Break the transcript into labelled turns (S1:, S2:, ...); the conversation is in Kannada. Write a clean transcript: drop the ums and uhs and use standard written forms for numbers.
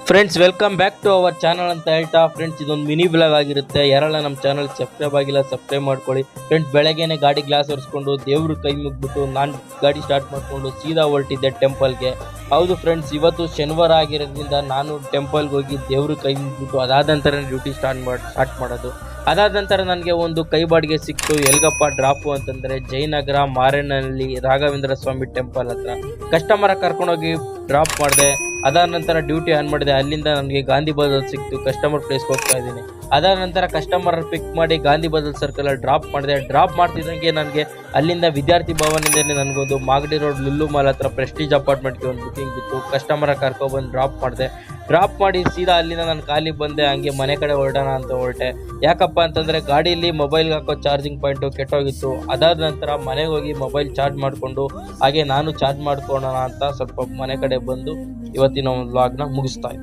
S1: Friends welcome back to our channel ಅಂತ ಹೇಳ್ತಾ ಫ್ರೆಂಡ್ಸ್ ಇದೊಂದು ಮಿನಿ ಬ್ಲಾಗ್ ಆಗಿರುತ್ತೆ. ಯಾರೆಲ್ಲ ನಮ್ಮ ಚಾನಲ್ ಸಬ್ಸ್ಕ್ರೈಬ್ ಆಗಿಲ್ಲ ಸಬ್ಸ್ಕ್ರೈಬ್ ಮಾಡ್ಕೊಳ್ಳಿ ಫ್ರೆಂಡ್ಸ್. ಬೆಳಗ್ಗೆನೆ ಗಾಡಿ ಗ್ಲಾಸ್ ಒರೆಸ್ಕೊಂಡು ದೇವ್ರ ಕೈ ಮುಗ್ಬಿಟ್ಟು ನಾನು ಗಾಡಿ ಸ್ಟಾರ್ಟ್ ಮಾಡಿಕೊಂಡು ಸೀದಾ ಹೊರಟಿದ್ದೆ ಟೆಂಪಲ್ಗೆ. ಹೌದು ಫ್ರೆಂಡ್ಸ್, ಇವತ್ತು ಶನಿವಾರ ಆಗಿರೋದ್ರಿಂದ ನಾನು ಟೆಂಪಲ್ಗೆ ಹೋಗಿ ದೇವ್ರ ಕೈ ಮುಗ್ಬಿಟ್ಟು ಅದಾದ ನಂತರ ಡ್ಯೂಟಿ ಸ್ಟಾರ್ಟ್ ಮಾಡೋದು. ಅದಾದ ನಂತರ ನನಗೆ ಒಂದು ಕೈ ಬಾಡಿಗೆ ಸಿಕ್ತು. ಎಲ್ಗಪ್ಪ ಡ್ರಾಪು ಅಂತಂದರೆ ಜಯನಗರ ಮಾರೇನಹಳ್ಳಿ ರಾಘವೇಂದ್ರ ಸ್ವಾಮಿ ಟೆಂಪಲ್ ಹತ್ರ. ಕಸ್ಟಮರ್ ಕರ್ಕೊಂಡೋಗಿ ಡ್ರಾಪ್ ಮಾಡಿದೆ. ಅದಾದ ನಂತರ ಡ್ಯೂಟಿ ಆನ್ ಮಾಡಿದೆ. ಅಲ್ಲಿಂದ ನನಗೆ ಗಾಂಧಿ ಬಜಾರ್ ಸಿಕ್ತು. ಕಸ್ಟಮರ್ ಪ್ಲೇಸ್ಗೆ ಹೋಗ್ತಾ ಇದ್ದೀನಿ. ಅದಾದ ನಂತರ ಕಸ್ಟಮರ್ ಪಿಕ್ ಮಾಡಿ ಗಾಂಧಿ ಬಜಾರ್ ಸರ್ಕಲಲ್ಲಿ ಡ್ರಾಪ್ ಮಾಡಿದೆ. ಡ್ರಾಪ್ ಮಾಡ್ತಿದ್ದಂಗೆ ನನಗೆ ಅಲ್ಲಿಂದ ವಿದ್ಯಾರ್ಥಿ ಭವನದಿಂದಲೇ ನನಗೊಂದು ಮಾಗಡಿ ರೋಡ್ ಲುಲ್ಲು ಮಾಲ್ ಹತ್ರ ಪ್ರೆಸ್ಟೀಜ್ ಅಪಾರ್ಟ್ಮೆಂಟ್ಗೆ ಒಂದು ಬುಕಿಂಗ್ ಬಿತ್ತು. ಕಸ್ಟಮರ ಕರ್ಕೊಬಂದು ಡ್ರಾಪ್ ಮಾಡಿದೆ. ಡ್ರಾಪ್ ಮಾಡಿ ಸೀದಾ ಅಲ್ಲಿಂದ ನಾನು ಖಾಲಿ ಬಂದೆ. ಹಂಗೆ ಮನೆ ಕಡೆ ಹೊರಡೋಣ ಅಂತ ಹೊರಟೆ. ಯಾಕಪ್ಪ ಅಂತಂದರೆ ಗಾಡೀಲಿ ಮೊಬೈಲ್ಗೆ ಹಾಕೋ ಚಾರ್ಜಿಂಗ್ ಪಾಯಿಂಟು ಕೆಟ್ಟೋಗಿತ್ತು. ಅದಾದ ನಂತರ ಮನೆಗೆ ಹೋಗಿ ಮೊಬೈಲ್ ಚಾರ್ಜ್ ಮಾಡಿಕೊಂಡು ಹಾಗೆ ನಾನು ಚಾರ್ಜ್ ಮಾಡ್ಕೊಳ್ಳೋಣ ಅಂತ ಸ್ವಲ್ಪ ಮನೆ ಕಡೆ ಬಂದು ಇವತ್ತಿನ ಒಂದು ವ್ಲಾಗ್ನ ಮುಗಿಸ್ತಾ ಇದ್ದೀನಿ.